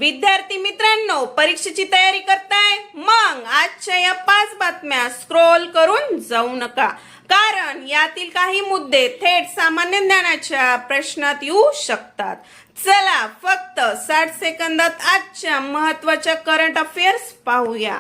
विद्यार्थी मित्रांनो, परीक्षेची तयारी करताय? मग आजच्या या 5 बातम्या स्क्रोल करून जाऊ नका, कारण यातील काही मुद्दे थेट सामान्य ज्ञानाच्या प्रश्नात येऊ शकतात. चला फक्त 60 सेकंदात आजच्या महत्त्वाच्या करंट अफेअर्स पाहूया.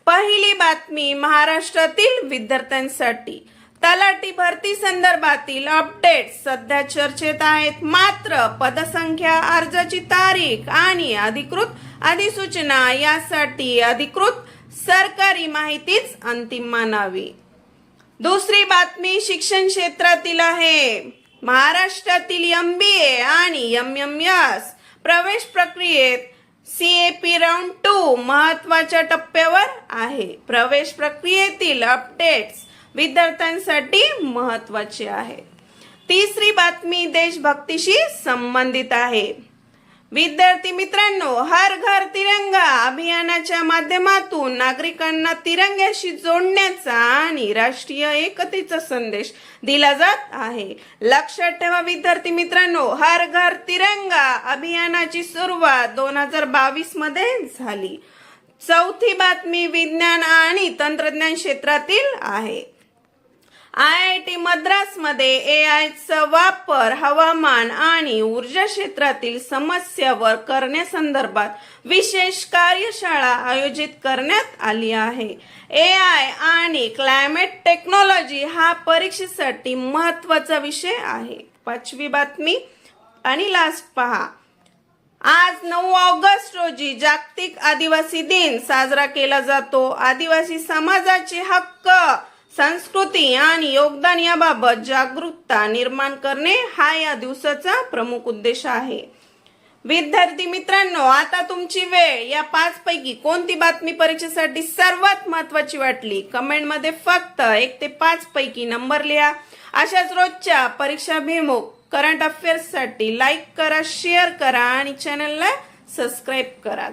पहिली बातमी महाराष्ट्रातील विद्यार्थ्यांसाठी. तलाठी भरती संदर्भातील अपडेट सध्या चर्चेत आहेत. मात्र पदसंख्या, अर्जाची तारीख आणि अधिकृत अधिसूचना यासाठी अधिकृत सरकारी माहितीच अंतिम मानावी. दुसरी बातमी शिक्षण क्षेत्रातील आहे. महाराष्ट्रातील MBA आणि MMS प्रवेश प्रक्रियेत CAP राऊंड 2 महत्त्वाच्या टप्प्यावर आहे. प्रवेश प्रक्रियेतील अपडेट्स विद्यार्थ्यांसाठी महत्त्वाचे आहे. तिसरी बातमी देशभक्तीशी संबंधित आहे. विद्यार्थी मित्रांनो, हर घर तिरंगा अभियानाच्या माध्यमातून नागरिकांना तिरंग्याशी जोडण्याचा आणि राष्ट्रीय एकतेचा संदेश दिला जात आहे. लक्षात ठेवा विद्यार्थी मित्रांनो, हर घर तिरंगा अभियानाची सुरुवात 2022 मध्ये झाली. चौथी बातमी विज्ञान आणि तंत्रज्ञान क्षेत्रातील आहे. IIT मद्रास मध्ये AI चा वापर हवामान आणि ऊर्जा क्षेत्रातील समस्यावर करण्यासंदर्भात विशेष कार्यशाळा आयोजित करण्यात आली आहे. AI आणि क्लायमेट टेक्नॉलॉजी हा परीक्षेसाठी महत्त्वाचा विषय आहे. पाचवी बातमी आणि लास्ट पहा. आज 9 ऑगस्ट रोजी जागतिक आदिवासी दिन साजरा केला जातो. आदिवासी समाजाचे हक्क, संस्कृती आणि योगदान याबाबत जागरूकता निर्माण करणे हा या दिवसाचा प्रमुख उद्देश आहे. विद्यार्थी मित्रांनो, आता तुमची वेळ. या 5 पैकी कोणती बातमी परीक्षेसाठी सर्वात महत्त्वाची वाटली? कमेंटमध्ये फक्त 1 ते 5 पैकी नंबर लिहा. अशाच रोजच्या परीक्षाभिमुख करंट अफेअर्स साठी लाईक करा, शेअर करा आणि चॅनलला सबस्क्राईब करा.